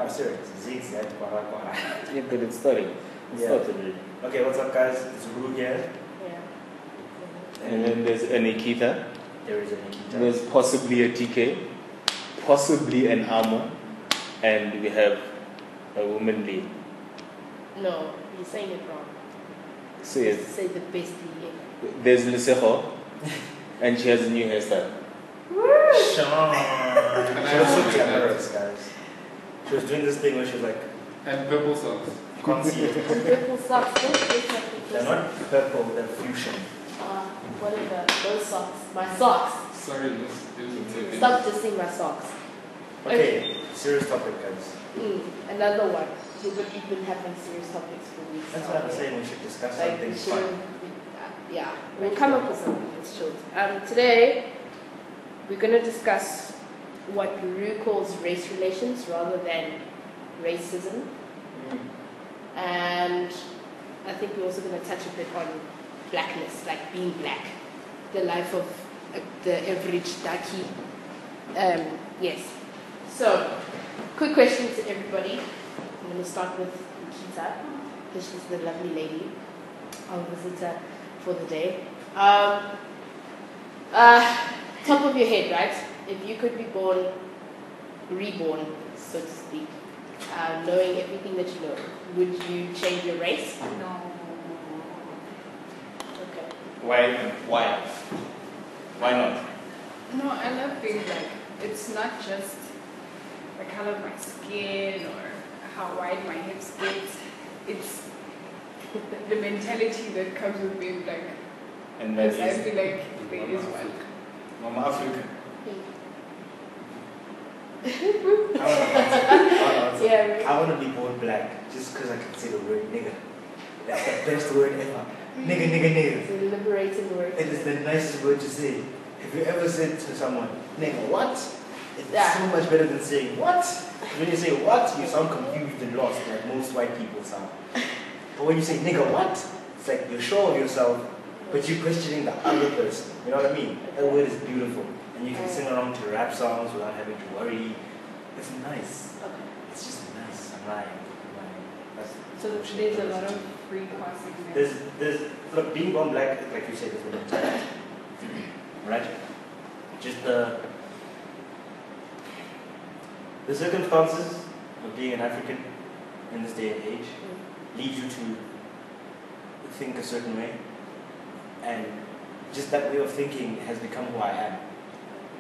No, serious. Zigzag, quara, quara. Yeah, but it's starting. It's started already. Okay, what's up, guys? It's Ru here. Yeah. And then there's a Nikita. There is a Nikita. There's possibly a TK. Possibly an Amo. And we have a woman Lee. No, you're saying it wrong. So yes, Say the best Lee ever. there's Liseho. And she has a new hairstyle. Sean. She was so glamorous, guys. She was doing this thing where she was like, And purple socks. you can't see it. Purple socks, don't dress like a They're not purple, they're fuchsia. whatever, those socks. My socks. Sorry, this Stop dissing my socks. Okay, serious topic, guys. Another one. We've been having serious topics for weeks. That's what I'm saying, we should discuss Like, something we fun. should, yeah, we'll come up with something that's short. Today, we're going to discuss what Ru calls race relations rather than racism. And I think we're also going to touch a bit on blackness, like being black, the life of the average Daki. Yes. So, quick question to everybody. I'm going to start with Nikita, because she's the lovely lady, our visitor for the day. Top of your head, right? If you could be reborn, so to speak, knowing everything that you know, would you change your race? No. Okay. Why? Why not? No, I love being black. It's not just the color of my skin or how wide my hips get. It's the mentality that comes with being black. And that Because I is feel like there is one. Mama Africa. Yeah, I want to be born black just because I can say the word nigga. That's the best word ever. Nigga, nigga, nigga. it's a liberating word. It is the nicest word to say. Have you ever said to someone, nigga, what? It's Yeah. so much better than saying what. When you say what, you sound confused and lost, like most white people sound. But when you say nigga, what? It's like you're sure of yourself, but you're questioning the other person. You know what I mean? That word is beautiful. And you can sing along to rap songs without having to worry. It's nice. Okay. It's just nice. I'm lying. That's So there's a lot of free passing there. look, being born black, like you said, is an mentality. Right? Just the circumstances of being an African in this day and age lead you to think a certain way. And just that way of thinking has become who I am.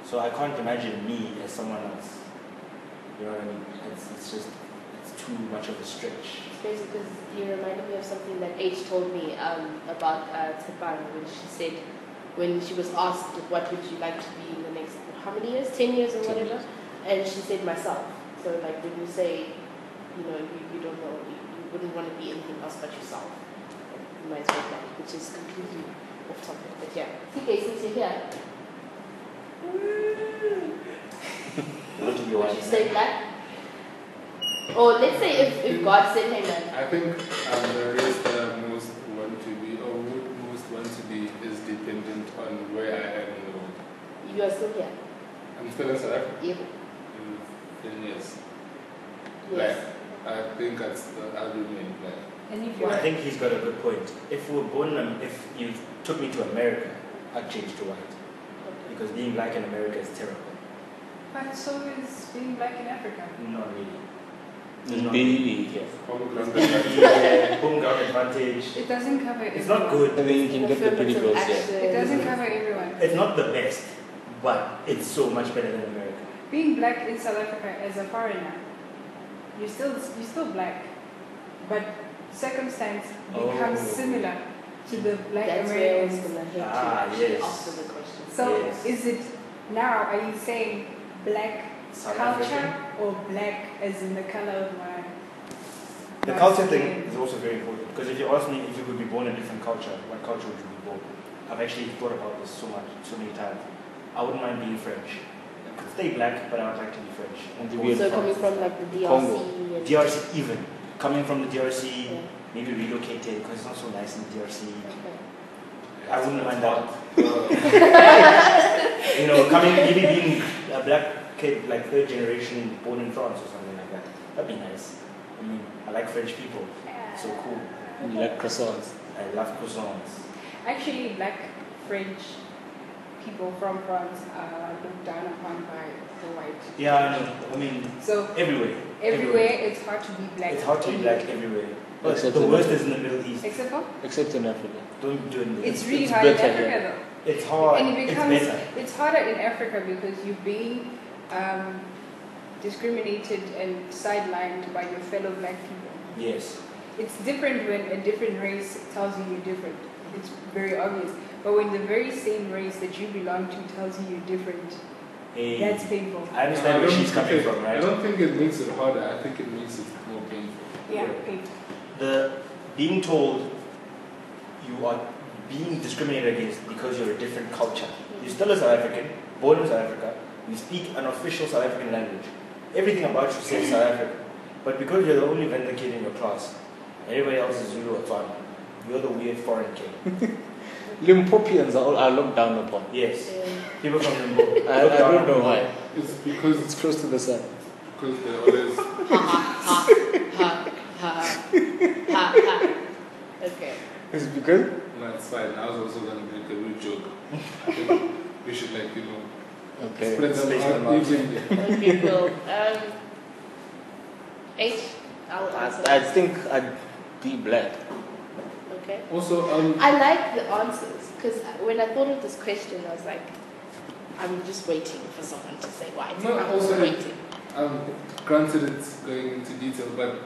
So I can't imagine me as someone else. You know what I mean? It's too much of a stretch. It's crazy because you reminded me of something that H told me about Tepang when she was asked what would you like to be in the next, how many years? 10 years or whatever? And she said myself. So like when you say, you know, you don't know, you wouldn't want to be anything else but yourself. You might as well black, which is completely off topic. But yeah. TK, since you're here, What do you would want? you stay black? Or let's say if God said, hey man, I think the race that I most want to be, or would most want to be, is dependent on where I am in the world. you are still here. I'm still in South Africa. Yeah. In 10 years. Yes. I think that's the argument. And if Well, I you're think he's got a good point. If you took me to America, I'd change to white. Okay. Because being black in America is terrible. but so is being black in Africa. Not really. Just Not be here. Home ground advantage. It doesn't cover It's everyone. not good. And then you can get the pretty girls, yeah. It doesn't cover everyone. It's not the best, but it's so much better than America. Being black in South Africa as a foreigner, you're still black, but circumstance becomes Oh. similar to the black That's where I was Americans. going to head to Ah, actually yes. after the question. So Yes. is it now? Are you saying black South culture African. or black as in the color of my? The my culture skin? thing is also very important. Because if you ask me if you could be born in a different culture, what culture would you be born? I've actually thought about this so many times. I wouldn't mind being French. I could stay black, but I would like to be French. And to be So in coming France. from like the DRC Congo. and DRC even. Coming from the DRC, Yeah. maybe relocated because it's not so nice in the DRC. Okay. I wouldn't mind that. You know, maybe being a black kid, like third generation, born in France or something like that. That'd be nice. I mean, I like French people. So cool. You like croissants? I love croissants. Actually, black French people from France are looked down upon by the white. Yeah, I know. I mean, So everywhere. everywhere it's hard to be black. It's hard to be black everywhere. But Except the in worst is in the Middle East. Except for Except in Africa. Don't do it in the it's really It's hard in better, Africa yeah. though. It's hard. And it becomes it's better. it's harder in Africa because you're being discriminated and sidelined by your fellow black people. Yes. It's different when a different race tells you you're different. It's very obvious. But when the very same race that you belong to tells you you're different, Hey, that's painful. I understand where she's coming from, I right? don't think it makes it harder. I think it makes it more painful. Yeah, painful. The being told you are being discriminated against because you're a different culture. You're still a South African, born in South Africa. You speak an official South African language. Everything about you says South African. But because you're the only Venda kid in your class, everybody else is Zulu or Tswana, you're the weird foreign kid. Limpopians are looked down upon. Yes. Yeah. People from Limpopo. I don't know why. It's because It's close to the sun. they're always Ha ha ha ha. Okay. It's because no, it's fine. I was also gonna make a rude joke. I think we should spread okay. them Space out them out. evenly. Okay, cool. H. I'll answer. I think I'd be black. Okay. Also, I like the answers because when I thought of this question, I was like, I'm just waiting for someone to say white. No, I'm also also- waiting. granted it's going into detail, but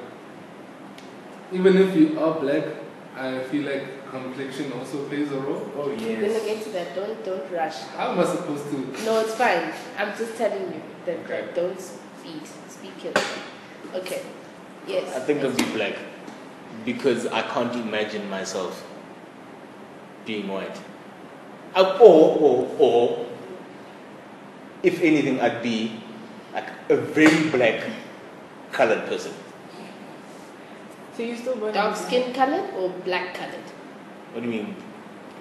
even if you are black, I feel like complexion also plays a role. Oh, We're gonna yes. get to that. Don't rush. How am I supposed to? No, it's fine. I'm just telling you that, Okay. that don't speak it. Okay. Yes. I think I'd be black because I can't imagine myself being white. Or if anything, I'd be like a very black colored person. So you still born Dark skin colored or black colored? What do you mean?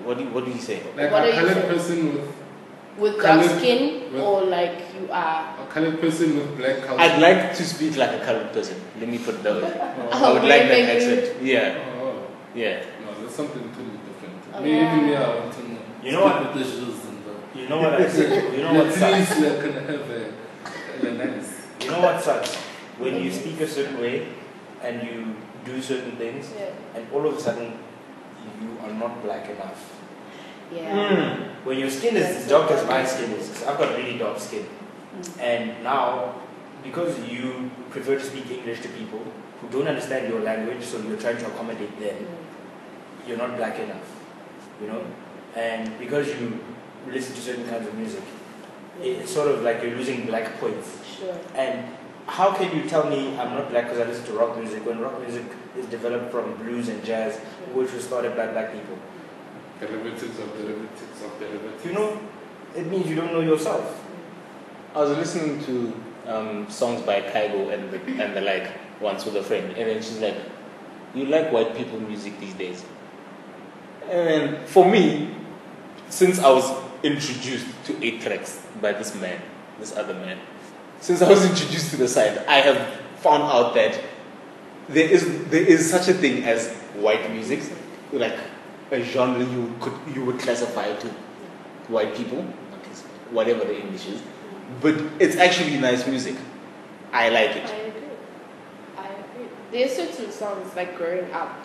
What do you say? Like What are a you colored saying? person With dark Colored skin with- or like you are? a colored person with black color. I'd like to speak like a colored person. Let me put it that way. I Oh, would like that really? accent. Yeah, Oh, yeah. no, that's something totally different. Oh, Maybe yeah. even me, I want to know. You know what? Speak with the shoes and the. You know what I said? You know what At sucks? least we're gonna have a nice. You know what sucks? When you speak a certain way and you do certain things, Yeah. and all of a sudden you are not black enough. Yeah. When your skin is as dark as my skin is, 'cause I've got really dark skin, and now because you prefer to speak English to people who don't understand your language, so you're trying to accommodate them, you're not black enough, you know. And because you listen to certain kinds of music, it's sort of like you're losing black points. Sure. And how can you tell me I'm not black because I listen to rock music when rock music is developed from blues and jazz, which was started by black people? Derivatives of derivatives of derivatives. You know, it means you don't know yourself. I was listening to songs by Kygo and the like once with a friend, and then she's like, "You like white people music these days?" And then for me, since I was introduced to 8 tracks by this other man, since I was introduced to the side, I have found out that there is such a thing as white music, like a genre you would classify to white people, whatever the English is, but it's actually nice music. I like I it. agree. There's certain songs like growing up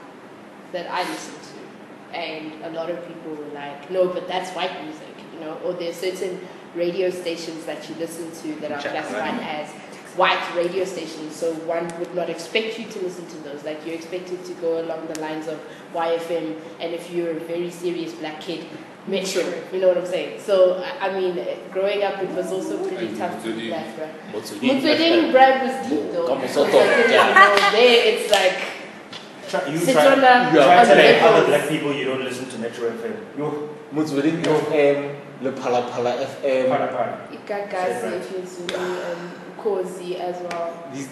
that I listen to, and a lot of people were like, "No, but that's white music," you know. Or there's certain radio stations that you listen to that are classified as white radio stations, so one would not expect you to listen to those. Like you're expected to go along the lines of YFM, and if you're a very serious black kid, Metro. You know what I'm saying? So I mean, growing up, it was also pretty And tough to be Mutsweding. black, right? Mutsweding. Mutsweding Brad was deep though. Come on, Because, so like, talk, you yeah. know, there it's like You sit try, on a You are try on the telling other levels. black people you don't listen to Metro FM. Yo, Mutsweding FM, Le Pala Pala FM. Para para. Ikagazi if you're Zulu and Kozi as well. These,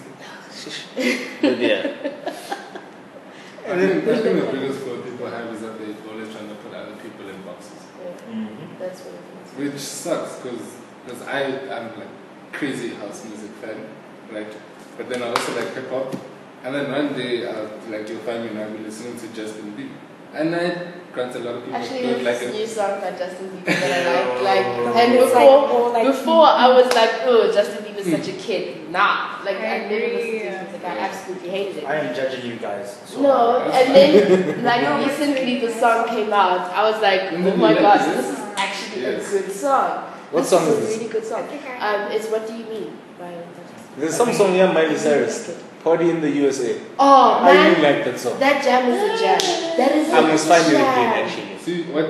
but yeah. I think the biggest fault people have is that they're always trying to put other people in boxes. Yeah, Mm-hmm. that's what it is. Which sucks because I'm like crazy house music fan. right? But then I also like hip hop. And then one day, like you'll find me now be listening to Justin Bieber. And I grant a lot of people Actually, don't like this it. new song by Justin Bieber that I like, Oh. and It's like before, more like before I was like, oh, Justin Bieber's such a kid. Nah, like I I never listened to agree. his music. I absolutely hated it. I am judging you guys. So No, hard. and then like recently the song came out. I was like, And oh then my you gosh, like it? this is actually Yes. a good song. What This song is is a this? really good song. I think I It's What Do You Mean by There's some song here, Miley Cyrus. Party in the USA. Oh I really man, like that song. that jam is a jam. That is I a must find it jam. again, actually. See, what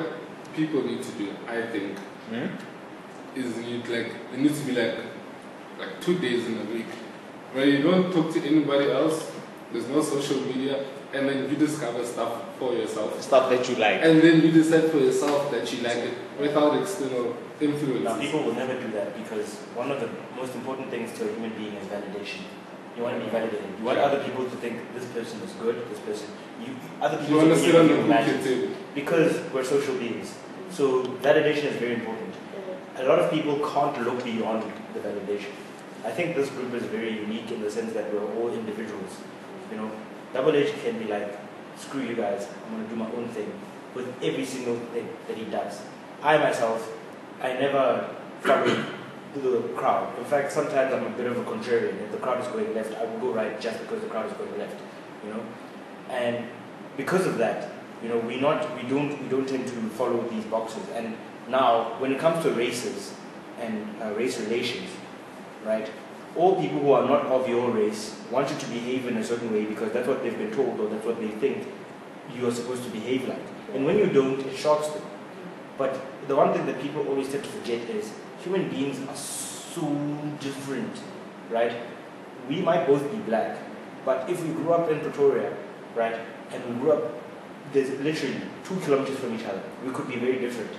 people need to do, I think, Hmm? is there needs to be like 2 days in a week where you don't talk to anybody else, there's no social media, and then you discover stuff for yourself. Stuff that you like. And then you decide for yourself that you like it without external Now, influences. people will never do that because one of the most important things to a human being is validation. You want to be validated. You want other people to think this person is good, this person. Other You people want to sit on the you cookie imagine. table. Because we're social beings. So validation is very important. A lot of people can't look beyond the validation. I think this group is very unique in the sense that we're all individuals. You know, Double H can be like, screw you guys, I'm going to do my own thing with every single thing that he does. I myself, I never follow the crowd. In fact, sometimes I'm a bit of a contrarian. If the crowd is going left, I will go right just because the crowd is going left. You know, and because of that, you know, we don't tend to follow these boxes. And now, when it comes to races and race relations, right? All people who are not of your race want you to behave in a certain way because that's what they've been told or that's what they think you are supposed to behave like. And when you don't, it shocks them. But the one thing that people always tend to forget is human beings are so different, right? We might both be black, but if we grew up in Pretoria, right, and we grew up, there's literally 2 kilometers from each other, we could be very different.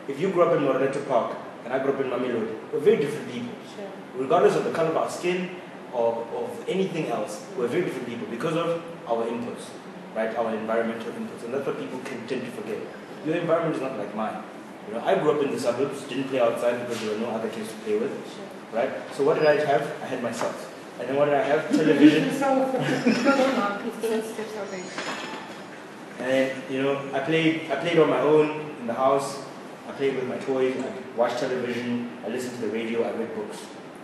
If you grew up in Moreto Park and I grew up in Mamelodi, we're very different people. Sure. Regardless of the color of our skin or of anything else, we're very different people because of our inputs, right? Our environmental inputs, and that's what people can tend to forget. Your environment is not like mine. You know, I grew up in the suburbs, didn't play outside because there were no other kids to play with, right? So what did I have? I had myself. And then what did I have? Television. And then, you know, I played on my own in the house. I played with my toys. I watched television. I listened to the radio. I read books,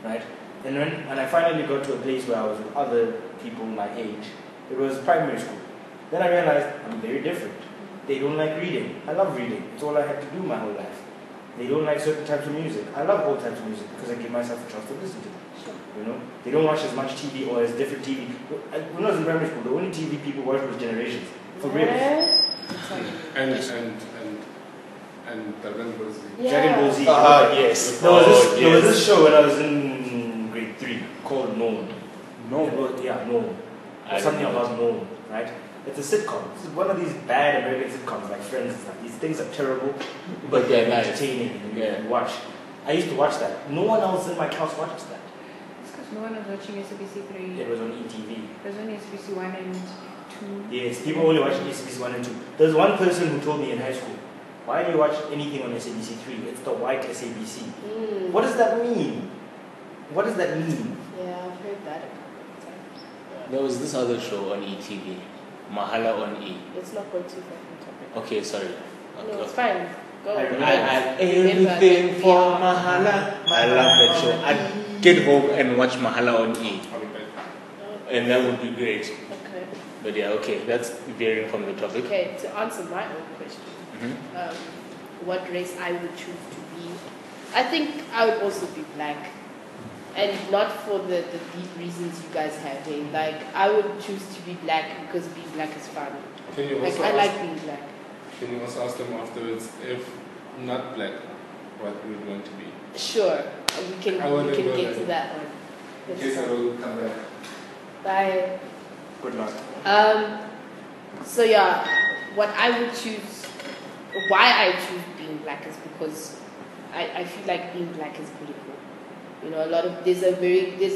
right? And when I finally got to a place where I was with other people my age, it was primary school. Then I realized I'm very different. They don't like reading. I love reading. It's all I had to do my whole life. They don't like certain types of music. I love all types of music because I give myself a chance to listen to it. You know, they don't watch as much TV or as different TV. When I was in primary school, the only TV people watched was Generations. For real. And Dragon Ball Z. Yeah. Dragon Ball Z. Yes. There was this show when I was in grade 3 called Known. No. Known. I Something don't know. about Known, right? It's a sitcom. It's one of these bad American sitcoms like Friends and stuff. These things are terrible, but they're nice. entertaining and you Yeah. can watch. I used to watch that. No one else in my class watches that. It's because no one was watching SABC 3. It was on ETV. It was only SABC 1 and 2. Yes, people only watch SABC 1 and 2. There's one person who told me in high school, why do you watch anything on SABC 3? It's the white SABC. What does that mean? What does that mean? Yeah, I've heard that a couple of times. There was this other show on ETV, Mahala on E. Let's not go too far from topic. Okay, sorry. No, it's fine. Go. I I remember. had everything for Mahala. I love that show. I'd get home and watch Mahala on E, I'll be back. and that would be great. Okay. But yeah, okay, that's veering from the topic. Okay, to answer my own question, what race I would choose to be, I think I would also be black. And not for the deep reasons you guys have. Like, I would choose to be black because being black is fun. Can you Like, also I ask, like being black. can you also ask them afterwards if not black, what we would want to be? Sure, we can I wanna go get there. to that one. In case I will come back. Bye. Good luck. So yeah, what I would choose, why I choose being black is because I feel like being black is pretty cool. You know, there's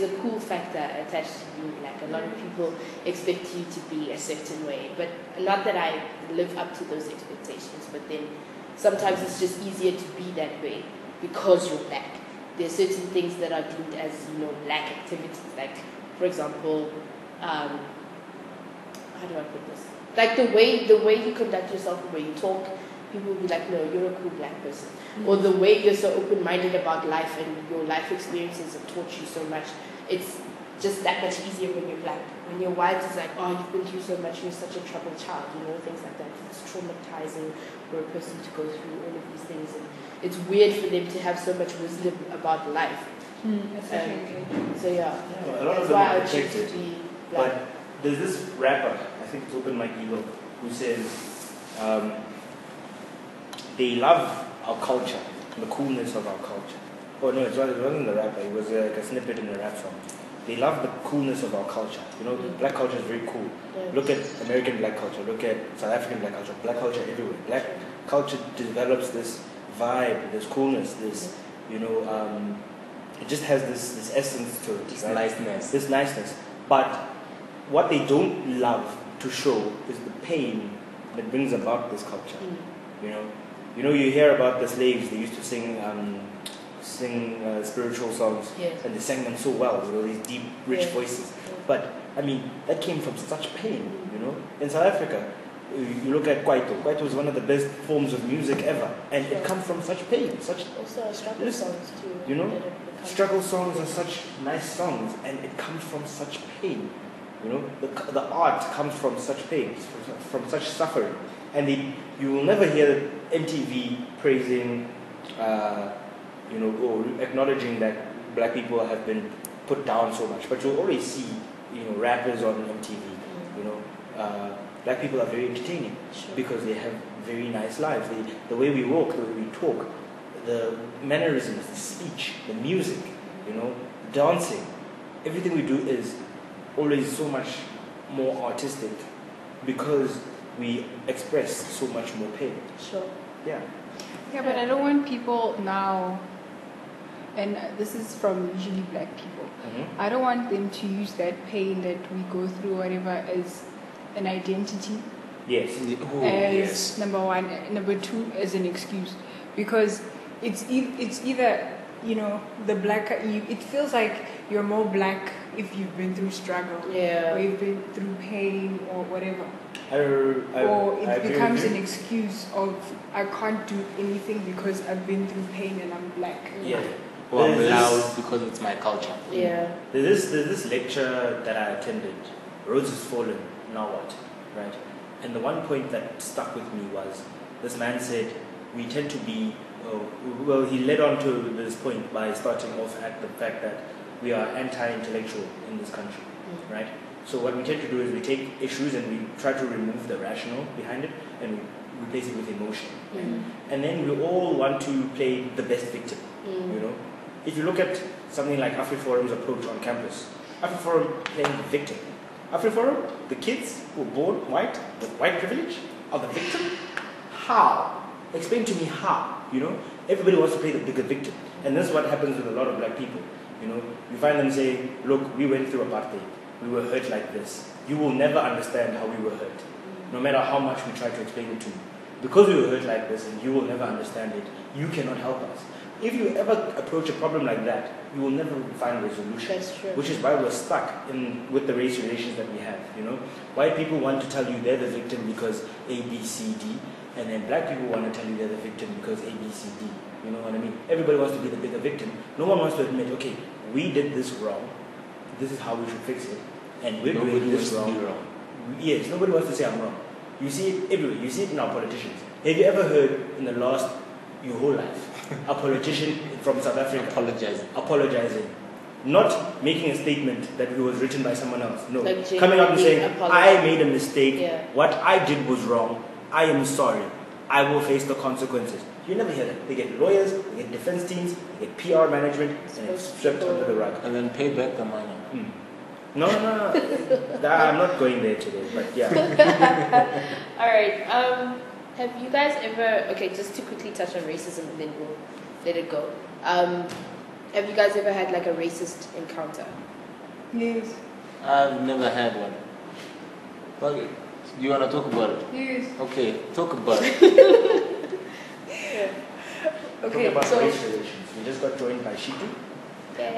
a cool factor attached to being black. A lot of people expect you to be a certain way, but not that I live up to those expectations. But then sometimes it's just easier to be that way because you're black. there's certain things that are deemed as, black activities. Like, for example, how do I put this? Like the way you conduct yourself, the way you talk, people will be like, no, you're a cool black person. Or the way you're so open-minded about life and your life experiences have taught you so much. It's just that much easier when you're black. When you're white, it's like, oh, you've been through so much, you're such a troubled child, things like that. It's traumatizing for a person to go through all of these things. And it's weird for them to have so much wisdom about life. So yeah, a lot that's of them why are I choose to protected. be black. But there's this rapper, I think it's Open Mike Eagle, who says they love our culture, the coolness of our culture. Oh no, it wasn't the rapper, it was like a snippet in a rap song. They love the coolness of our culture. Black culture is very cool. Yeah. Look at American black culture, look at South African black culture everywhere. Black culture develops this vibe, this coolness, this, it just has this essence to it. This right? niceness. This niceness. But what they don't love to show is the pain that brings about this culture. You hear about the slaves, they used to sing spiritual songs, Yes. and they sang them so well with all these deep, rich Yes. voices. But that came from such pain. In South Africa, you look at Kwaito. Kwaito is one of the best forms of music ever, and it comes from such pain, such Also struggle Listen, songs too. you know, that have become- struggle songs are such nice songs, and it comes from such pain. The art comes from such pain, from such suffering, and you will never hear MTV praising, or acknowledging that black people have been put down so much. But you'll always see, rappers on MTV. Black people are very entertaining Sure. because they have very nice lives. The way we walk, the way we talk, the mannerisms, the speech, the music, dancing, everything we do is always so much more artistic because we express so much more pain. Sure. Yeah. Yeah, but I don't want people now, and this is from usually black people, I don't want them to use that pain that we go through, whatever, as an identity. Yes. As number one. Number two, as an excuse. Because it's either, the black, it feels like you're more black if you've been through struggle. Yeah. Or you've been through pain or whatever. I Or it agree becomes with an you. excuse of, I can't do anything because I've been through pain and I'm black. Yeah. Or I'm There's loud this- because it's my culture. Yeah. There's this lecture that I attended, Roses Fallen, Now What, right? And the one point that stuck with me was, this man said, we tend to be, he led on to this point by starting off at the fact that we are anti-intellectual in this country, right? So what we tend to do is we take issues and we try to remove the rational behind it and we replace it with emotion. And then we all want to play the best victim, If you look at something like AfriForum's approach on campus, AfriForum playing the victim. AfriForum, the kids who were born white, with white privilege, are the victim? How? Explain to me how, Everybody wants to play the bigger victim. And this is what happens with a lot of black people, You find them saying, look, we went through apartheid. We were hurt like this. You will never understand how we were hurt, no matter how much we try to explain it to you. Because we were hurt like this and you will never understand it, you cannot help us. If you ever approach a problem like that, you will never find a resolution. That's true. Which is why we're stuck with the race relations that we have, White people want to tell you they're the victim because A, B, C, D, and then black people want to tell you they're the victim because A, B, C, D. You know what I mean? Everybody wants to be the bigger victim. No one wants to admit, okay, we did this wrong. This is how we should fix it. And we're Nobody doing this wants to wrong. be wrong. Yes, nobody wants to say I'm wrong. You see it everywhere. You see it in our politicians. Have you ever heard in your whole life, a politician from South Africa apologizing? Not making a statement that it was written by someone else. No. Like Coming up and genuinely saying, apologizing. I made a mistake. Yeah. What I did was wrong. I am sorry. I will face the consequences. You never hear that. They get lawyers, they get defense teams, they get PR management, and it's swept under the rug. And then pay back the money. No. I'm not going there today, but yeah. All right. Have you guys ever? Okay, just to quickly touch on racism, and then we'll let it go. Have you guys ever had like a racist encounter? Yes. I've never had one. Well, do you want to talk about it? Yes. Okay, talk about it. Talking about so race relations. We just got joined by Shitu.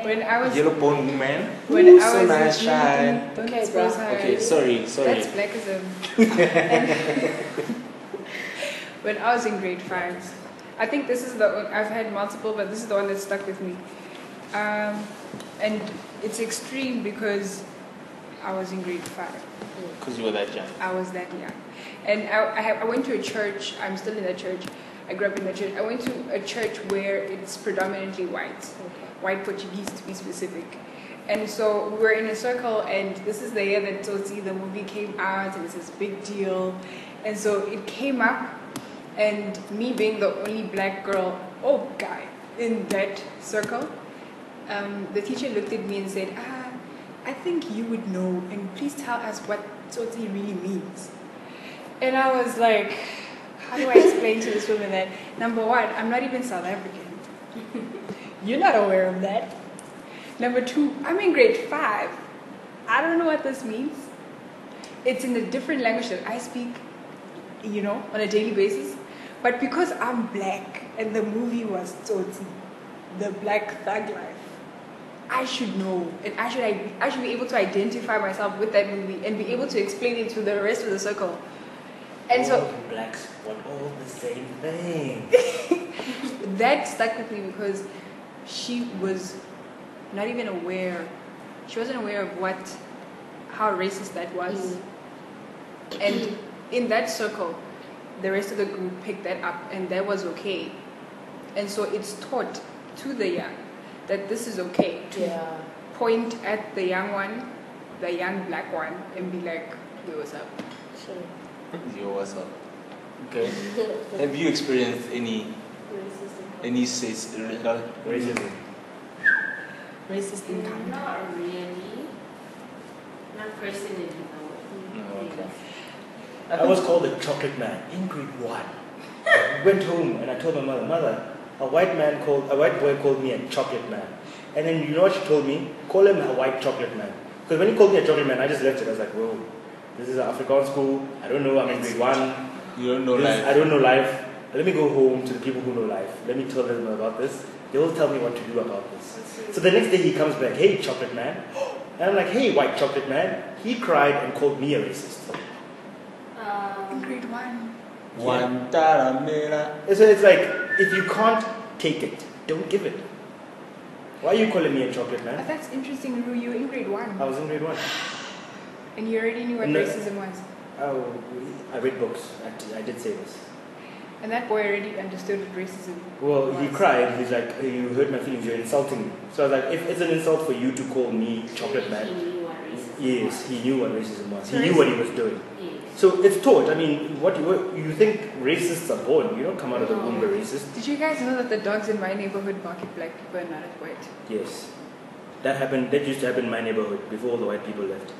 when I was Yellow bone woman. when Ooh, I so was nice, in shine. don't Okay, expose bro. her. Okay, sorry. That's blackism. When I was in grade 5, I think this is the I've had multiple, but this is the one that stuck with me. And it's extreme because I was in grade 5. Because you were that young. I was that young, and I went to a church. I'm still in a church. I grew up in a church. I went to a church where it's predominantly white, white Portuguese to be specific. And so we were in a circle, and this is the year that Tsotsi, the movie, came out, and it's this big deal. And so it came up, and me being the only black girl, or guy, in that circle, the teacher looked at me and said, I think you would know, and please tell us what Tsotsi really means. And I was like, how do I explain to this woman that, number one, I'm not even South African. You're not aware of that. Number two, I'm in grade 5. I don't know what this means. It's in a different language that I speak, on a daily basis. But because I'm black and the movie was Tsotsi, the black thug life, I should know, and I should be able to identify myself with that movie and be able to explain it to the rest of the circle. And all blacks want all the same thing. that stuck with me because she was not even aware. She wasn't aware of how racist that was. And in that circle, the rest of the group picked that up, and that was okay. And so it's taught to the young that this is okay to point at the young one, the young black one, and be like, yo, what's up? Sure. Yo, what's up? Okay. Have you experienced any Racism. Racist encounter? Not really. Not personally, though. No, okay. I was called a chocolate man in grade 1. I went home and I told my mother, a white boy called me a chocolate man. And then you know what she told me? Call him a white chocolate man. Because when he called me a chocolate man, I just left it. I was like, whoa, this is an Afrikaans school. I don't know, I'm in grade 1. You don't know life. I don't know life. Let me go home to the people who know life. Let me tell them about this. They will tell me what to do about this. So the next day he comes back, hey, chocolate man. And I'm like, hey, white chocolate man. He cried and called me a racist. In grade 1. So it's like, if you can't take it, don't give it. Why are you calling me a chocolate But man? that's interesting, Ru. You were in grade 1. I was in grade 1. And you already knew what No. racism was. Oh, I read books. I did say this. And that boy already understood what racism Well, was. he cried. He's like, hey, you hurt my feelings. You're insulting me. So I was like, if it's an insult for you to call me chocolate man. He knew what racism Yes, he knew what racism was. He So knew what he was doing. Yes. So it's taught. I mean, what you think racists are born. You don't come out of the womb a racist. Did you guys know that the dogs in my neighborhood bark at black people and not at white? Yes. That happened. That used to happen in my neighborhood before all the white people left.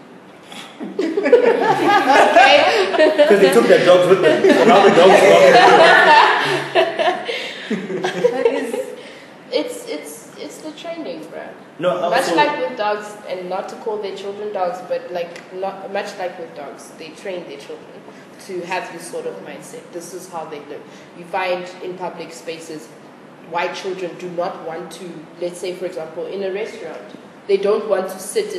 Because they took their dogs with them. So now the dogs That is... It's the training, bro. No, Much also, like with dogs, and not to call their children dogs, but not much like with dogs, they train their children to have this sort of mindset. This is how they live. You find in public spaces, white children do not want to, let's say for example, in a restaurant, they don't want to sit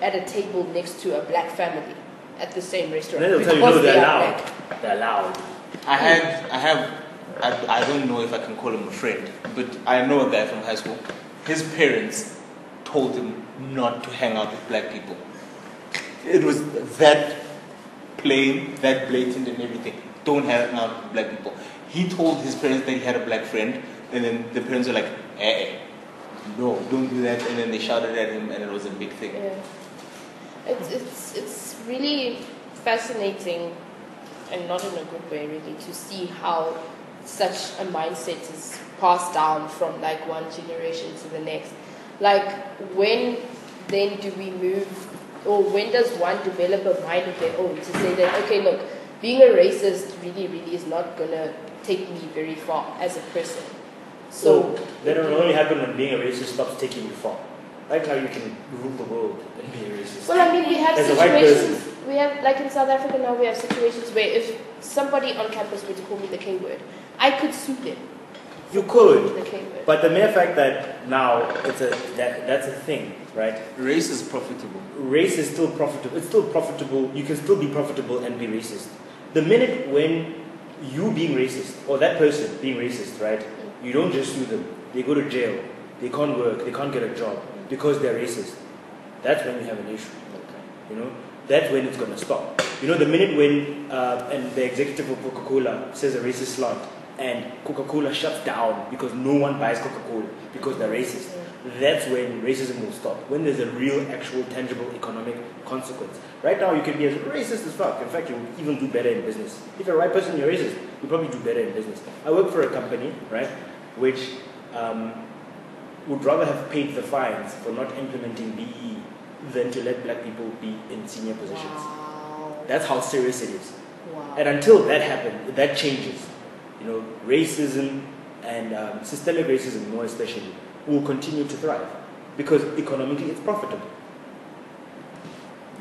at a table next to a black family at the same restaurant. then they'll tell you, because no, they they're are loud. black. They're loud. I don't know if I can call him a friend, but I know a guy from high school. His parents told him not to hang out with black people. It was that plain, that blatant and everything. Don't hang out with black people. He told his parents that he had a black friend, and then the parents were like, no, don't do that. And then they shouted at him, and it was a big thing. Yeah. It's really fascinating, and not in a good way really, to see how such a mindset is passed down from like one generation to the next. Like, when then do we move, or when does one develop a mind of their own to say that, okay, look, being a racist really is not gonna take me very far as a person. So that will only happen when being a racist stops taking you far. Like how you can rule the world and be a racist. well, I mean, we have As a white situations. We have, like in South Africa now, we have situations where if somebody on campus were to call me the K word, I could sue them You could. The K-word. But the mere fact that now that's a thing, right? Race is profitable. Race is still profitable. It's still profitable. You can still be profitable and be racist. The minute when you being racist or that person being racist, right? You don't just sue them. They go to jail. They can't work. They can't get a job because they're racist. That's when you have an issue. You know, that's when it's gonna stop. You know, the minute when and the executive of Coca-Cola says a racist slant and Coca-Cola shuts down because no one buys Coca-Cola because they're racist. That's when racism will stop. When there's a real, actual, tangible economic consequence. Right now, you can be as racist as fuck. In fact, you even do better in business. If you're the right person, you're racist. You probably do better in business. I work for a company, right, which would rather have paid the fines for not implementing BE than to let black people be in senior positions. Wow. That's how serious it is. Wow. And until that happens, that changes. You know, racism and systemic racism, more especially, will continue to thrive because economically it's profitable.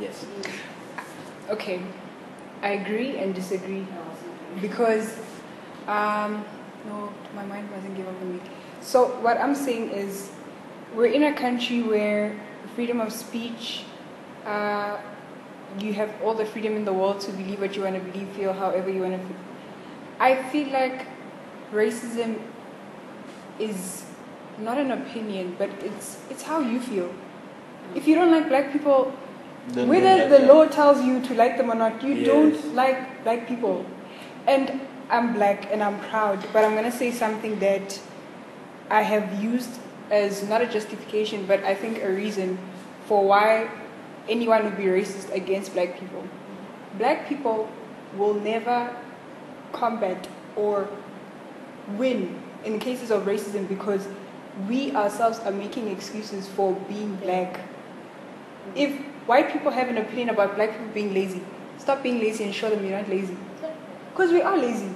Yes. Okay, I agree and disagree because no, my mind wasn't given to me. So what I'm saying is, we're in a country where freedom of speech, you have all the freedom in the world to believe what you want to believe, feel however you want to feel. I feel like racism is not an opinion, but it's how you feel. If you don't like black people, Then whether don't the like law tells you to like them or not, you Yes. don't like black people. And I'm black and I'm proud, but I'm going to say something that I have used as not a justification, but I think a reason for why anyone would be racist against black people. Black people will never combat or win in cases of racism because we ourselves are making excuses for being black. If white people have an opinion about black people being lazy, stop being lazy and show them you're not lazy. Because we are lazy.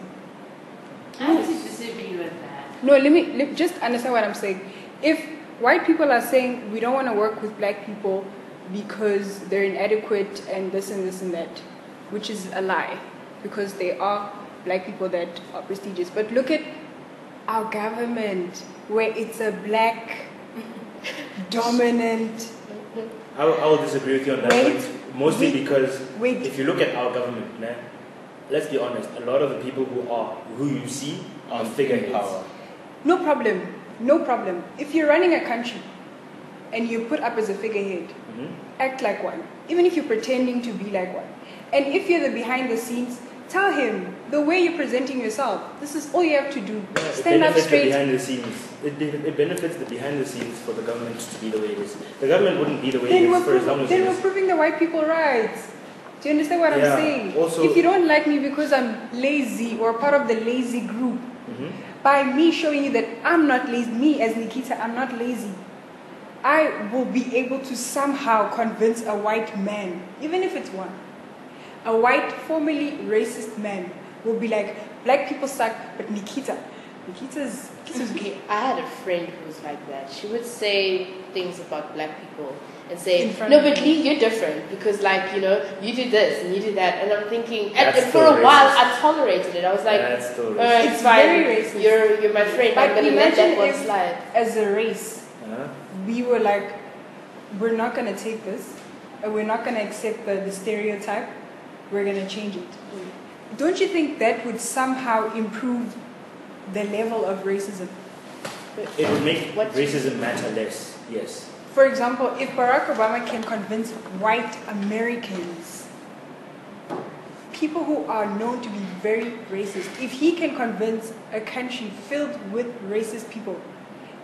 I have to disagree with that. No, let me just understand what I'm saying. If white people are saying we don't want to work with black people because they're inadequate and this and this and that, which is a lie, because there are black people that are prestigious. But look at our government, where it's a black dominant. I will disagree with you on that Wait, point, mostly wait, because wait. if you look at our government, man, let's be honest, a lot of the people who you see are figureheads. power. No problem. No problem. If you're running a country and you're put up as a figurehead, act like one. Even if you're pretending to be like one. And if you're the behind the scenes, tell him the way you're presenting yourself. This is all you have to do. Yeah, Stand up the straight. behind the scenes. It benefits the behind the scenes for the government to be the way it is. The government wouldn't be the way Then it we're, is for as long as it we're is. proving the white people rights. Do you understand what Yeah, I'm saying? also- If you don't like me because I'm lazy or part of the lazy group, by me showing you that I'm not lazy, me as Nikita, I'm not lazy, I will be able to somehow convince a white man, even if it's one, a white, formerly racist man will be like, black people suck, but Nikita's Okay, I had a friend who was like that. She would say things about black people and say, In front no, of but you. Lee, you're different because, like, you know, you did this and you did that. And I'm thinking, That's and for still a while, racist. I tolerated it. I was like, That's still all right, It's it's fine. very racist. You're my friend. But I'm going to let imagine that one if- slide. as a race, Uh-huh. we were like, we're not going to take this, and we're not going to accept the stereotype, we're going to change it. Don't you think that would somehow improve the level of racism? It would make What- racism matter less, yes. For example, if Barack Obama can convince white Americans, people who are known to be very racist, if he can convince a country filled with racist people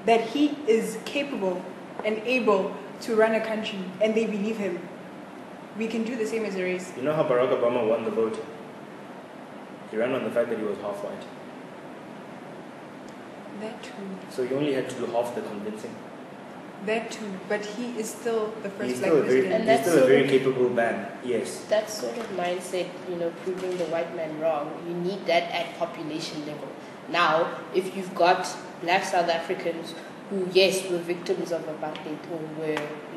that he is capable and able to run a country and they believe him, we can do the same as a race. You know how Barack Obama won the vote? He ran on the fact that he was half white. That too. So he only had to do half the convincing. That too. But he is still the first He's black still a very, president. And he's that's still a sort very of- capable man, yes. That sort of mindset, you know, proving the white man wrong, you need that at population level. Now, if you've got black South Africans who, yes, were victims of apartheid or were,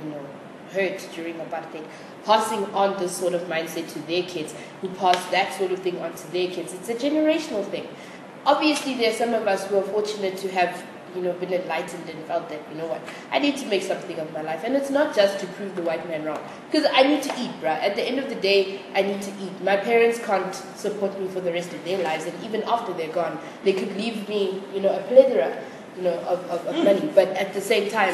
you know, hurt during apartheid, passing on this sort of mindset to their kids, who pass that sort of thing on to their kids, it's a generational thing. obviously there's some of us who are fortunate to have, been enlightened and felt that, you know what, I need to make something of my life. And it's not just to prove the white man wrong. Because I need to eat, bruh. At the end of the day, I need to eat. My parents can't support me for the rest of their lives. And even after they're gone, they could leave me, a plethora, of money. But at the same time,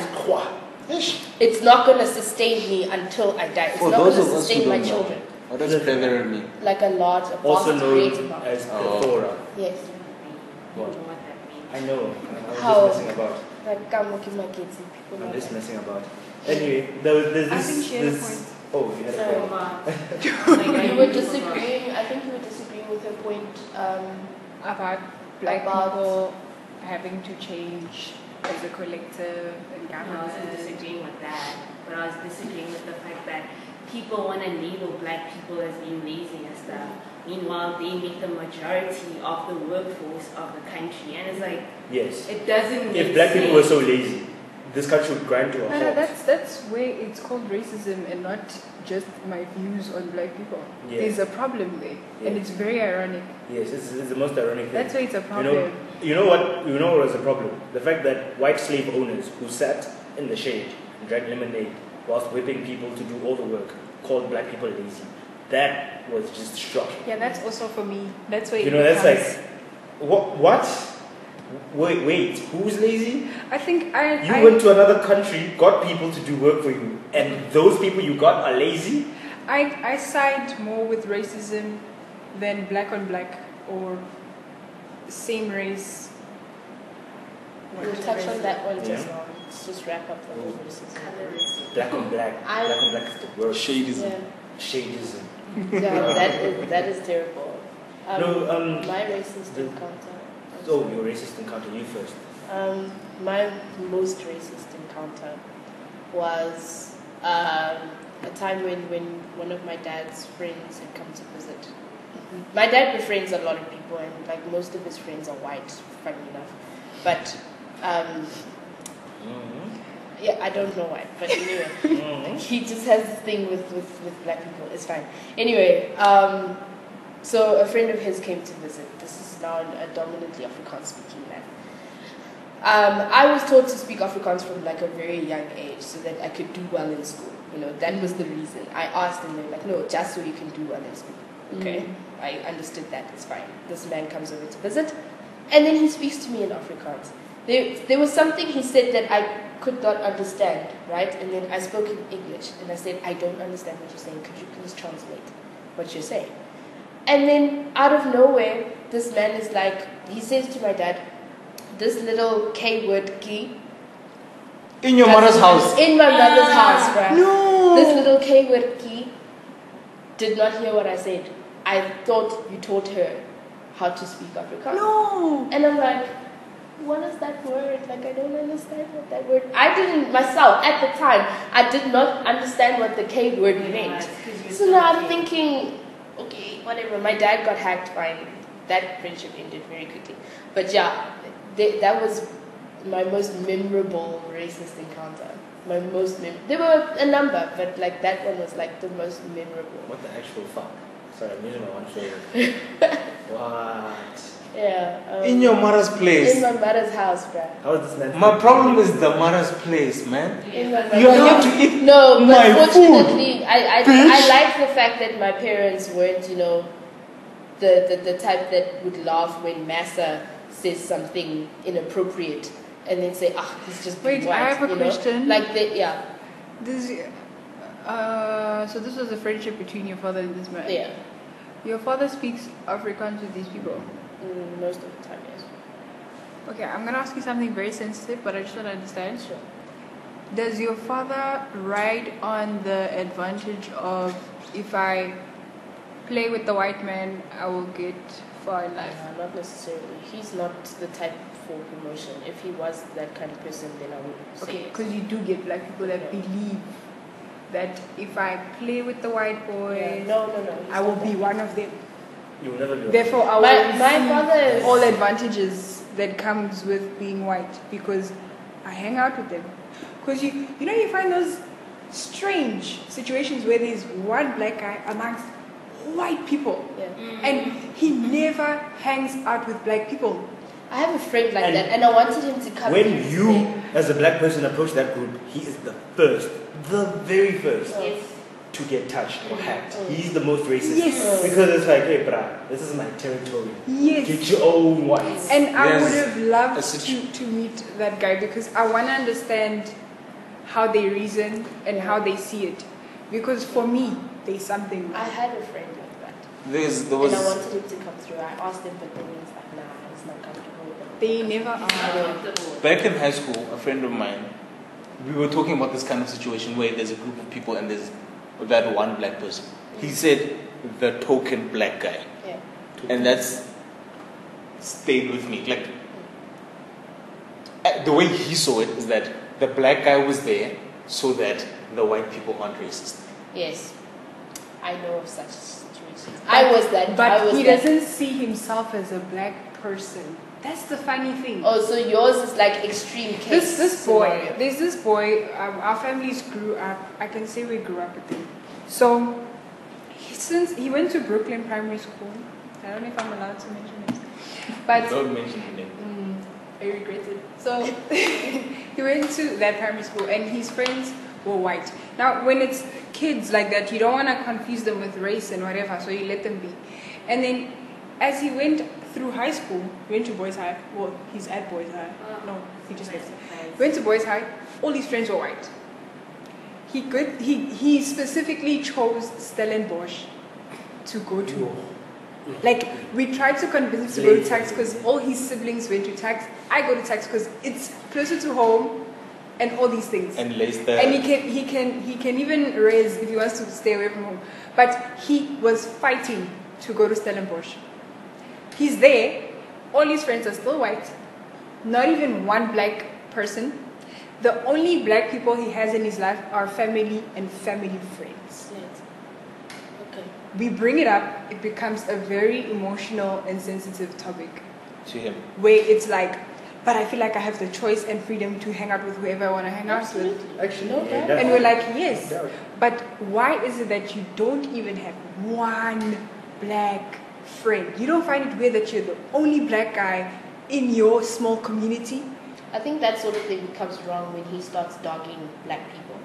it's not going to sustain me until I die. It's For not going those to of us who sustain my don't know, children. what does plethora mean? Like a large, a Also vast known creative amount. as plethora. Yes. What? What that means. I know. I was How? just messing about. Like, come look at my kids and people I'm know just that. messing about. Anyway, there's I this. think she had a this point. Oh, you had a Sorry. point. You were disagreeing. I think you were disagreeing with her point. About black About- people having to change as a collective and I wasn't government. disagreeing with that, but I was disagreeing with the fact that people want to label black people as being lazy and stuff. Meanwhile, they make the majority of the workforce of the country, and it's like Yes. it doesn't. If make black people were sense. so lazy, this country would grind to a No, halt. that's where it's called racism and not just my views on black people. Yeah. There's a problem there, and Yeah. it's very ironic. Yes, it's the most ironic thing. That's why it's a You problem. know, you know what was the problem? The fact that white slave owners who sat in the shade and drank lemonade whilst whipping people to do all the work called black people lazy. That was just shocking. Yeah, that's also for me. That's why You it know, that's becomes- like, what? Wait, who's lazy? I think You went to another country, got people to do work for you, and those people you got are lazy? I side more with racism than black on black or same race. We'll touch on that one Yeah. just now. Let's just wrap up the whole racism. Black on black. I- Black on black is the worst. Shadism. Yeah. Shadism. Yeah, that is terrible. No, my racist the- encounter. Oh, your racist encounter, you first. My most racist encounter was a time when one of my dad's friends had come to visit. My dad befriends a lot of people, and like most of his friends are white, funny enough. But yeah, I don't know why, but anyway, he just has this thing with black people. It's fine. Anyway, so a friend of his came to visit. This is now a dominantly Afrikaans speaking man. I was taught to speak Afrikaans from like a very young age so that I could do well in school. That was the reason. I asked and they were like, no, just so you can do well in school. Okay, I understood that. It's fine. This man comes over to visit, and then he speaks to me in Afrikaans. There was something he said that I could not understand, right? And then I spoke in English, and I said, I don't understand what you're saying. Could you please translate what you're saying? And then out of nowhere, this man is like, he says to my dad, this little K-word key. In your mother's house. In my mother's house, right? No. This little K-word key did not hear what I said. I thought you taught her how to speak Afrikaans. No. And I'm like, what is that word? Like, I don't understand what that word. I didn't myself at the time. I did not understand what the K word meant. So now I'm thinking, okay, whatever. My dad got hacked. Fine. That friendship ended very quickly. But yeah, that was my most memorable racist encounter. There were a number, but like that one was like the most memorable. What the actual fuck? Sorry, I'm using my one finger. What? Yeah. In your mother's place. In my mother's house, bruh. How is this man? My problem is the mother's place, man. In my You are mother's here to eat No, but my fortunately, I bitch. like the fact that my parents weren't, the type that would laugh when Massa says something inappropriate and then say, he's just being Wait, white, I have a question. Like that, yeah, So this was a friendship between your father and this man. yeah. Your father speaks Afrikaans with these people. Most of the time, yes. Okay, I'm gonna ask you something very sensitive, but I just want to understand. Sure. Does your father ride on the advantage of if I play with the white man, I will get far in life? Not necessarily. He's not the type for promotion. If he was that kind of person, then I would say Okay, yes. because you do get black people that Yeah. believe that if I play with the white boys, No. he's I will not be that. one of them. You will never be. Therefore, I will My receive father is- all advantages that comes with being white because I hang out with them. Because you find those strange situations where there's one black guy amongst white people. Yeah. And he never hangs out with black people. I have a friend like And that, and I wanted him to come. When here you, today. as a black person, approach that group, he is the very first Yes. to get touched or hacked. He's the most racist. Yes. Because it's like, hey, brah, this is my territory. Yes. Get your own whites. And I There's would have loved a situ- to meet that guy because I want to understand how they reason and how they see it. Because for me, there's something. I had a friend like that, There and I was wanted him to come through. I asked him, but then he was like, "Nah, it's not comfortable with him." They never are. back in high school, a friend of mine, we were talking about this kind of situation where there's a group of people and there's that one black person. He said the token black guy. Yeah. And that's stayed with me. Like the way he saw it is that the black guy was there so that the white people aren't racist. Yes, I know of such situations. I was that. I But was he that. doesn't see himself as a black person. That's the funny thing. Oh, so yours is like extreme case. This boy, scenario. there's this boy, our families grew up, I can say we grew up with him. So, since he went to Brooklyn Primary School, I don't know if I'm allowed to mention it, but Don't mention the name. I regret it. So, he went to that primary school and his friends were white. Now, when it's kids like that, you don't want to confuse them with race and whatever, so you let them be. And then, as he went through high school, he went to Boys High. Well, he's at Boys High. No, he just left. Went to Boys High. All his friends were white. He specifically chose Stellenbosch to go to. Like, we tried to convince him to go to tax because all his siblings went to tax. I go to tax because it's closer to home and all these things. And Leicester. And he can even raise if he wants to stay away from home. But he was fighting to go to Stellenbosch. He's there. All his friends are still white. Not even one black person. The only black people he has in his life are family and family friends. Yes. Okay. We bring it up, it becomes a very emotional and sensitive topic. To him. Where it's like, but I feel like I have the choice and freedom to hang out with whoever I want to hang out with. Absolutely. Actually, No yeah, doubt. that's- And we're like, yes. Yeah. But why is it that you don't even have one black friend? You don't find it weird that you're the only black guy in your small community? I think that sort of thing becomes wrong when he starts dogging black people.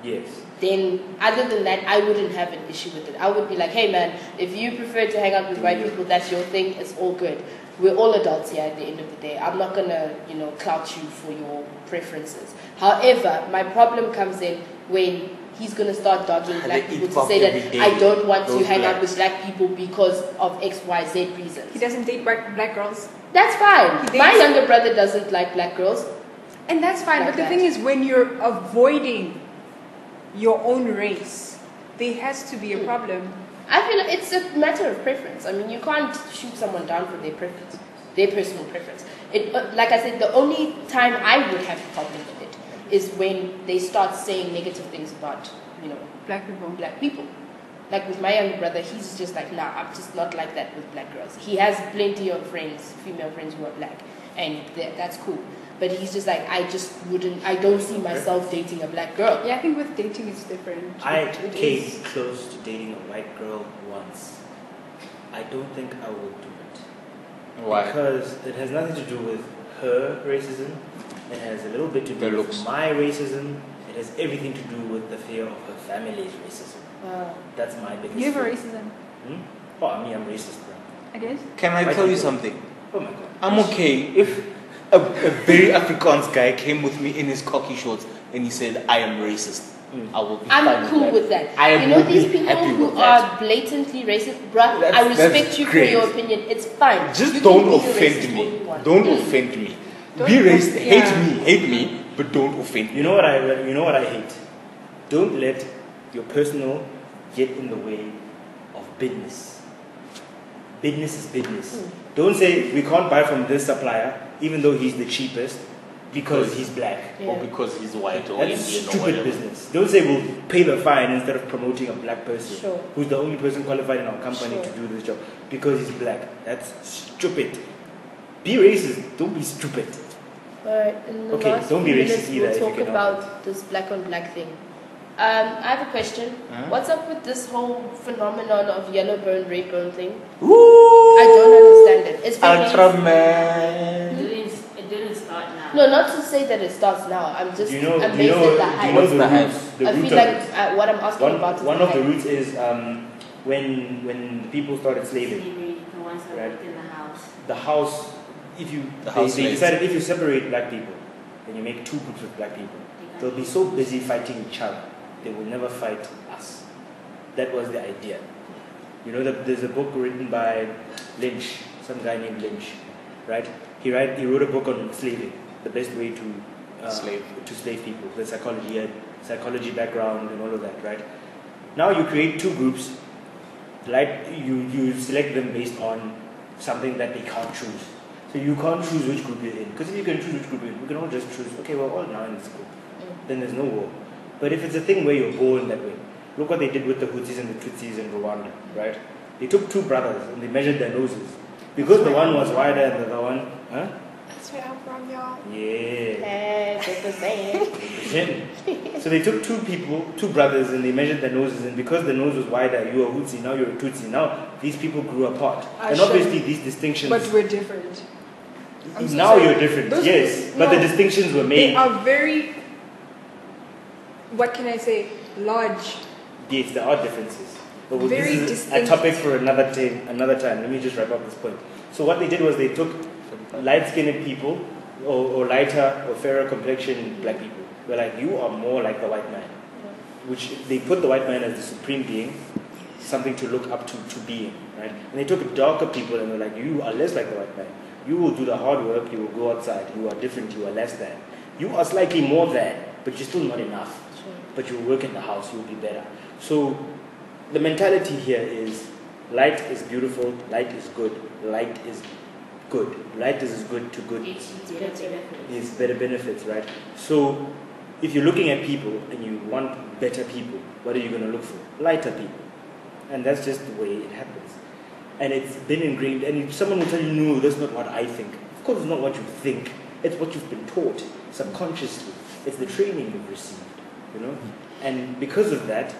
Yes. Then, other than that, I wouldn't have an issue with it. I would be like, hey man, if you prefer to hang out with white people, that's your thing, it's all good. We're all adults here at the end of the day. I'm not gonna, clout you for your preferences. However, my problem comes in when he's gonna start dogging They black eat people to pop say every that day, I don't want to those hang out blacks. with black people because of X, Y, Z reasons. He doesn't date black girls. That's fine. He My dates- younger brother doesn't like black girls. And that's fine. Like but the that. thing is, when you're avoiding your own race, there has to be a problem. I feel like it's a matter of preference. I mean, you can't shoot someone down for their preference, their personal preference. Like I said, the only time I would have a problem with it is when they start saying negative things about, Black people. black people. Like with my younger brother, he's just like, nah, I'm just not like that with black girls. He has plenty of friends, female friends who are black, and that's cool. But he's just like, I don't see myself dating a black girl. Yeah, I think with dating it's different. I It came is- close to dating a white girl once. I don't think I will do it. Why? Because it has nothing to do with her racism. It has a little bit to The do looks. with my racism. It has everything to do with the fear of her family's racism. That's my biggest You have a fear. racism, Oh, I mean, I'm racist, bro. I guess. Can I White tell you people. something? Oh my god. I'm okay if a very Afrikaans guy came with me in his cocky shorts and he said, I am racist. I will be fine I'm cool with that. I You know will these be people happy who with that. are blatantly racist, bruh, That's- I respect that's you for great. your opinion. It's fine. Just You don't can be the offend racist all you me. want. Don't offend me. Don't Be racist. off- Hate me, but don't offend me. You know what I hate? Don't let your personal get in the way of business. Business is business. Don't say we can't buy from this supplier even though he's the cheapest because he's black. Or because he's white or That's Indian or stupid whatever. business. Don't say we'll pay the fine instead of promoting a black person Sure. who's the only person qualified in our company Sure. to do this job because he's black. That's stupid. Be racist. Don't be stupid. Alright, in the Okay, last don't be few racist minutes either we'll if you talk can help about this black on black thing. I have a question. Huh? What's up with this whole phenomenon of yellow bone, red bone thing? Woo! I don't understand it. It's Ultraman. It didn't start now. No, not to say that it starts now. I'm just Do you know? amazed Do you know? at the Do you hype. know What's the the hype? roots? The I roots feel of like it? what I'm asking about is One the of the hype. roots is when people started slaving. Slavery, the ones that Right. worked in the house. The house, if you The they, house they slaves. decided if you separate black people, then you make two groups of black people. They'll be so busy fighting each other, they will never fight us. That was the idea. You know, there's a book written by Lynch, some guy named Lynch, right? He wrote a book on slaving, the best way to slave people, the psychology background and all of that, right? Now you create two groups, like you select them based on something that they can't choose. So you can't choose which group you're in, because if you can choose which group you're in, we can all just choose, okay, we're all now in this group. Then there's no war. But if it's a thing where you're born that way, look what they did with the Hutsis and the Tutsis in Rwanda, right? They took two brothers and they measured their noses. Because the one was wider than the other one, huh? That's where I'm from, y'all. Yeah. Hey, take the same. So they took two brothers, and they measured their noses, and because the nose was wider, you were Hutsi, now you're a Tutsi. Now these people grew apart. And obviously these distinctions... But we're different. I'm so now sorry. you're different, Those yes. people- But the no. distinctions were They made. are very, what can I say, large. Yes, there are differences. But Very this is a distinct. topic for another time. Let me just wrap up this point. So what they did was they took light-skinned people or lighter or fairer complexion black people. They're like, you are more like the white man. Which they put the white man as the supreme being, something to look up to being, right? And they took darker people and they're like, you are less like the white man. You will do the hard work, you will go outside, you are different, you are less than. You are slightly more than, but you're still not enough. But you will work in the house, you will be better. So the mentality here is light is beautiful, light is good, light is good. Light is good to good. It's better benefits, right? So if you're looking at people and you want better people, what are you going to look for? Lighter people. And that's just the way it happens. And it's been ingrained, and someone will tell you, no, that's not what I think. Of course it's not what you think. It's what you've been taught subconsciously. It's the training you've received, you know? And because of that,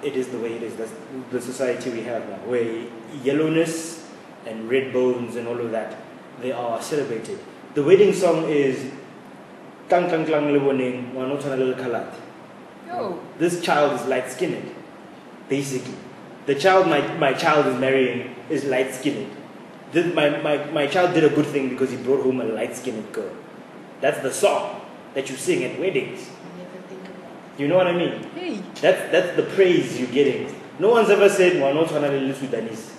it is the way it is. That's the society we have now, where yellowness and red bones and all of that, they are celebrated. The wedding song is Klang Klang Klang Lewoning Wanotana Little Kalat. Oh. This child is light-skinned, basically. The child my child is marrying is light-skinned. My child did a good thing because he brought home a light-skinned girl. That's the song that you sing at weddings. You know what I mean? Hey. That's the praise you're getting. No one's ever said, Wanotana Little Sudanese.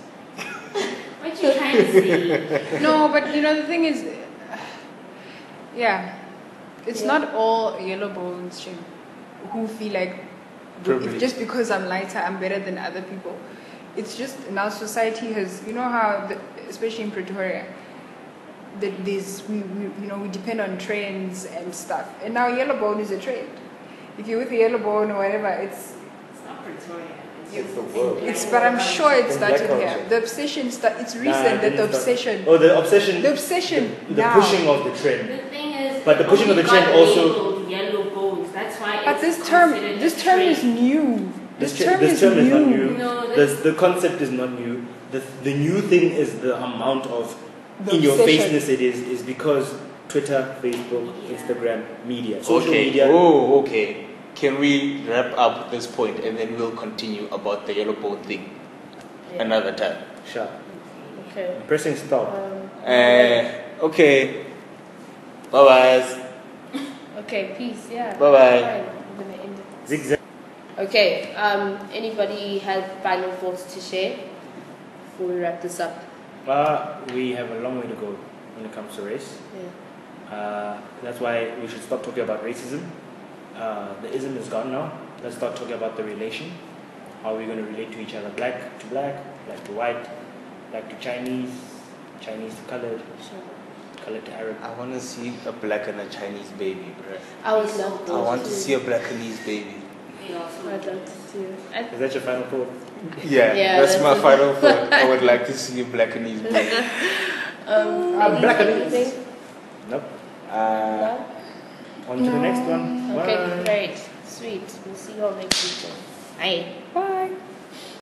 What you trying to say? No, but you know, the thing is, yeah, it's not all yellow bones who feel like if just because I'm lighter, I'm better than other people. It's just now society has, you know how, especially in Pretoria, that we depend on trends and stuff. And now yellow bone is a trend. If you're with a yellow bone or whatever, it's not Pretoria. It's the world. but I'm sure it It's started black here. culture. The obsession it's recent Nah, that didn't the start- obsession. Oh, the obsession. The obsession The now. pushing of the trend. The thing is, But the pushing of the trend got also- labeled yellow bones. That's why. But it's this term considered a is trend. new. This term This is term is not new. new. No, The concept is not new. The new thing is the amount of The in your obsession. faceness it is because Twitter, Facebook, Yeah. Instagram, media, social Okay. media. Oh, okay. Can we wrap up this point and then we'll continue about the yellow bone thing another time? Sure. Okay. I'm pressing stop. Okay. Bye bye. Okay, peace. Yeah. Bye-bye. Fine. I'm gonna end it. Zigzag. Okay. Anybody have final thoughts to share before we wrap this up? We have a long way to go when it comes to race. Yeah. That's why we should stop talking about racism. The ism is gone now. Let's start talking about the relation. How are we going to relate to each other? Black to black, black to white, black to Chinese, Chinese to colored, colored to Arab. I want to see a black and a Chinese baby, bro. I would love I want to too. see a Blackanese baby. They also I'd love to see it. Is that your final thought? Yeah, that's my that's final thought. I would like to see a Blackanese baby. Blackanese. anything? Nope. No? On to the next one. Okay, Bye. great. Sweet. We'll see you all next week. Bye. Bye.